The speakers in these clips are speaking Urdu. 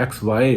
XY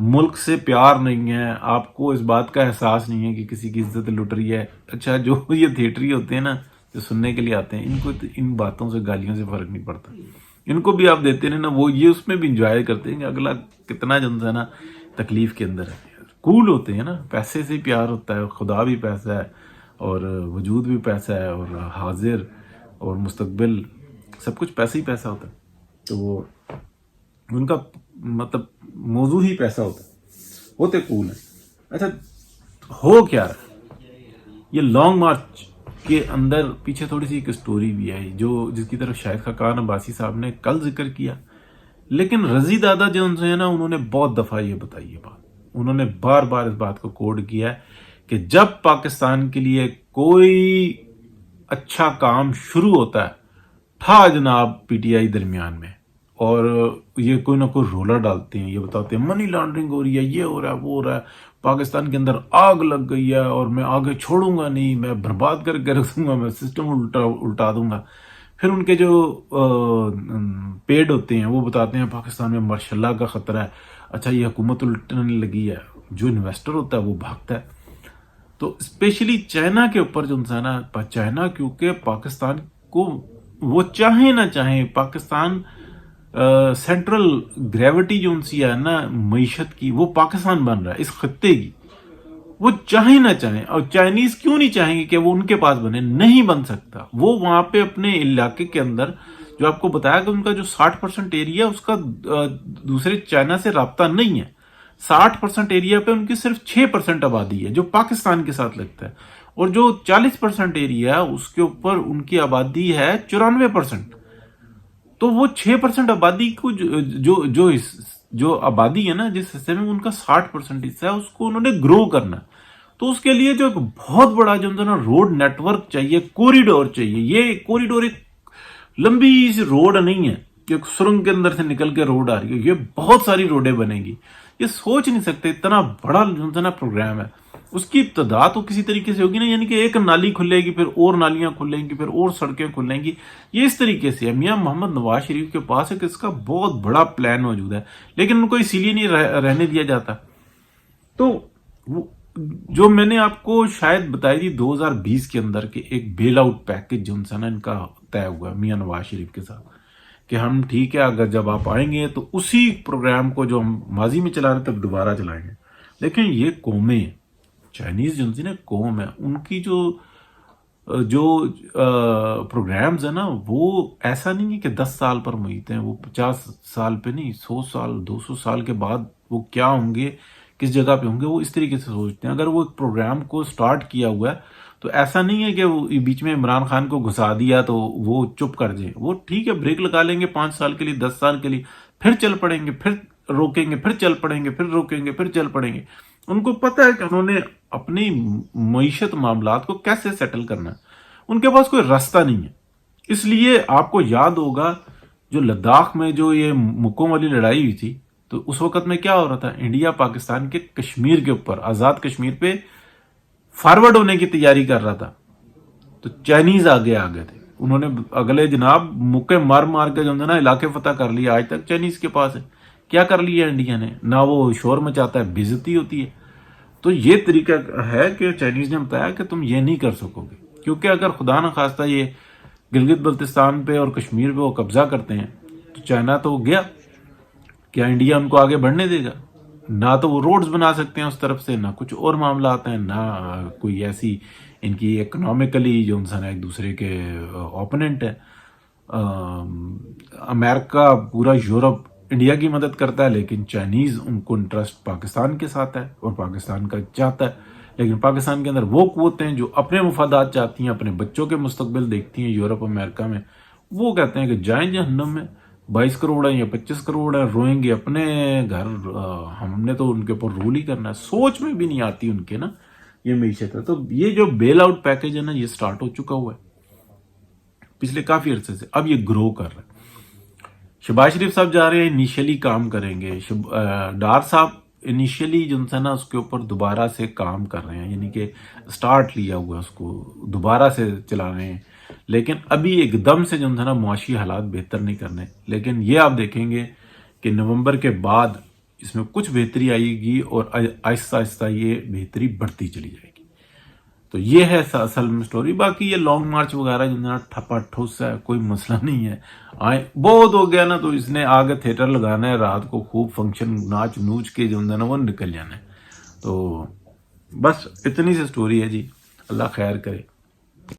ملک سے پیار نہیں ہے، آپ کو اس بات کا احساس نہیں ہے کہ کسی کی عزت لٹ رہی ہے. اچھا جو یہ تھیٹری ہوتے ہیں نا جو سننے کے لیے آتے ہیں، ان کو تو ان باتوں سے گالیوں سے فرق نہیں پڑتا. ان کو بھی آپ دیتے ہیں نا، وہ یہ اس میں بھی انجوائے کرتے ہیں کہ اگلا کتنا جو ہے نا تکلیف کے اندر ہے. کول ہوتے ہیں نا، پیسے سے ہی پیار ہوتا ہے، خدا بھی پیسہ ہے اور وجود بھی پیسہ ہے اور حاضر اور مستقبل سب کچھ پیسہ ہی پیسہ ہوتا ہے. تو وہ ان کا مطلب موضوع ہی پیسہ ہوتا ہے، ہوتے کول ہیں. اچھا ہو کیا رہا ہے یہ لانگ مارچ کے اندر؟ پیچھے تھوڑی سی ایک سٹوری بھی ہے جو جس کی طرف شاہد خاقان عباسی صاحب نے کل ذکر کیا، لیکن رضی دادا جو ان سے ہے نا، انہوں نے بہت دفعہ یہ بتائی ہے بات، انہوں نے بار بار اس بات کو کوڈ کیا ہے کہ جب پاکستان کے لیے کوئی اچھا کام شروع ہوتا ہے، تھا جناب پی ٹی آئی درمیان میں، اور یہ کوئی نہ کوئی رولر ڈالتے ہیں، یہ بتاتے ہیں منی لانڈرنگ ہو رہی ہے، یہ ہو رہا ہے، وہ ہو رہا ہے، پاکستان کے اندر آگ لگ گئی ہے اور میں آگے چھوڑوں گا نہیں، میں برباد کر کے رکھ دوں گا، میں سسٹم الٹا دوں گا. پھر ان کے جو پیڈ ہوتے ہیں وہ بتاتے ہیں پاکستان میں مارشل لاء کا خطرہ ہے. اچھا یہ حکومت الٹنے لگی ہے، جو انویسٹر ہوتا ہے وہ بھاگتا ہے. تو اسپیشلی چائنا کے اوپر جو انسان ہے، چائنا کیونکہ پاکستان کو وہ چاہیں نہ چاہیں، پاکستان سینٹرل گریوٹی جو ان سی ہے نا معیشت کی، وہ پاکستان بن رہا ہے اس خطے کی. وہ چاہیں نہ چاہیں، اور چائنیز کیوں نہیں چاہیں گے کہ وہ ان کے پاس بنے؟ نہیں بن سکتا. وہ وہاں پہ اپنے علاقے کے اندر جو آپ کو بتایا کہ ان کا جو 60% ایریا اس کا دوسرے چائنا سے رابطہ نہیں ہے. 60% ایریا پہ ان کی صرف 6% آبادی ہے جو پاکستان کے ساتھ لگتا ہے، اور جو 40% ایریا اس کے اوپر ان کی آبادی ہے 94%. تو وہ 6% آبادی کو جو آبادی ہے نا جس حصے میں ان کا 60% حصہ ہے، اس کو انہوں نے گرو کرنا ہے. تو اس کے لیے جو ایک بہت بڑا جو نا روڈ نیٹ ورک چاہیے، کوریڈور چاہیے. یہ کوریڈور ایک لمبی سی روڈ نہیں ہے کہ سرنگ کے اندر سے نکل کے روڈ آ رہی ہے، یہ بہت ساری روڈیں بنے گی. یہ سوچ نہیں سکتے اتنا بڑا جو نا پروگرام ہے. اس کی ابتدا تو کسی طریقے سے ہوگی نا، یعنی کہ ایک نالی کھلے گی، پھر اور نالیاں کھلیں گی، پھر اور سڑکیں کھلیں گی. یہ اس طریقے سے ہے. میاں محمد نواز شریف کے پاس ایک اس کا بہت بڑا پلان موجود ہے، لیکن ان کو اسی لیے نہیں رہنے دیا جاتا. تو جو میں نے آپ کو شاید بتائی تھی 2020 کے اندر کہ ایک بیل آؤٹ پیکج جو نا ان کا طے ہوا ہے میاں نواز شریف کے ساتھ، کہ ہم ٹھیک ہے اگر جب آپ آئیں گے تو اسی پروگرام کو جو ہم ماضی میں چلا رہے تب دوبارہ چلائیں گے. لیکن یہ قومیں چائنیز جو نا قوم ہے، ان کی جو پروگرامز ہیں نا وہ ایسا نہیں ہے کہ 10 سال پر محیط ہیں، وہ 50 سال پہ نہیں، 100 سال 200 سال کے بعد وہ کیا ہوں گے، کس جگہ پہ ہوں گے، وہ اس طریقے سے سوچتے ہیں. اگر وہ ایک پروگرام کو سٹارٹ کیا ہوا ہے تو ایسا نہیں ہے کہ وہ بیچ میں عمران خان کو گھسا دیا تو وہ چپ کر جائیں. وہ ٹھیک ہے بریک لگا لیں گے 5 سال کے لیے، 10 سال کے لیے، پھر چل پڑیں گے، پھر روکیں گے، پھر چل پڑیں گے، پھر روکیں گے، پھر چل پڑیں گے. ان کو پتہ ہے کہ انہوں نے اپنی معیشت معاملات کو کیسے سیٹل کرنا ہے. ان کے پاس کوئی راستہ نہیں ہے. اس لیے آپ کو یاد ہوگا جو لداخ میں جو یہ مکوں والی لڑائی ہوئی تھی، تو اس وقت میں کیا ہو رہا تھا؟ انڈیا پاکستان کے کشمیر کے اوپر، آزاد کشمیر پہ فارورڈ ہونے کی تیاری کر رہا تھا. تو چائنیز آگے آ گئے تھے، انہوں نے اگلے جناب مکے مار مار کے جو نا علاقے فتح کر لیا. آج تک چائنیز کے پاس ہے. کیا کر لیا انڈیا نے؟ نہ وہ شور مچاتا ہے، بے عزتی ہوتی ہے. تو یہ طریقہ ہے کہ چائنیز نے بتایا کہ تم یہ نہیں کر سکو گے، کیونکہ اگر خدا نخواستہ یہ گلگت بلتستان پہ اور کشمیر پہ وہ قبضہ کرتے ہیں تو چائنا تو گیا. کیا انڈیا ان کو آگے بڑھنے دے گا؟ نہ تو وہ روڈز بنا سکتے ہیں اس طرف سے، نہ کچھ اور معاملات ہیں، نہ کوئی ایسی ان کی اکنامیکلی جو انسان ایک دوسرے کے اوپوننٹ ہے. امریکہ پورا یورپ انڈیا کی مدد کرتا ہے، لیکن چائنیز ان کو انٹرسٹ پاکستان کے ساتھ ہے اور پاکستان کا چاہتا ہے. لیکن پاکستان کے اندر وہ قوتیں ہیں جو اپنے مفادات چاہتی ہیں، اپنے بچوں کے مستقبل دیکھتی ہیں یورپ امریکہ میں، وہ کہتے ہیں کہ جائیں جہنم میں. 22 کروڑ ہیں یا 25 کروڑ ہیں، روئیں گے اپنے گھر، ہم نے تو ان کے اوپر رول ہی کرنا ہے. سوچ میں بھی نہیں آتی ان کے نا یہ معیشت ہے. تو یہ جو بیل آؤٹ پیکج ہے نا یہ سٹارٹ ہو چکا ہوا ہے پچھلے کافی عرصے سے. اب یہ گرو کر رہا ہے. شہباز شریف صاحب جا رہے ہیں، انیشیلی کام کریں گے. ڈار صاحب انیشیلی جو ہے نا اس کے اوپر دوبارہ سے کام کر رہے ہیں، یعنی کہ سٹارٹ لیا ہوا اس کو دوبارہ سے چلا رہے ہیں. لیکن ابھی ایک دم سے جو ہے نا معاشی حالات بہتر نہیں کرنے. لیکن یہ آپ دیکھیں گے کہ نومبر کے بعد اس میں کچھ بہتری آئے گی اور آہستہ آہستہ یہ بہتری بڑھتی چلی جائے گی. تو یہ ہے اصل میں سٹوری. باقی یہ لانگ مارچ وغیرہ جو ٹھپا ٹھوس ہے کوئی مسئلہ نہیں ہے. بہت ہو گیا نا تو اس نے آگے تھیٹر لگانا ہے, رات کو خوب فنکشن ناچ نوچ کے جو ہے نا وہ نکل جانا ہے. تو بس اتنی سی سٹوری ہے جی. اللہ خیر کرے.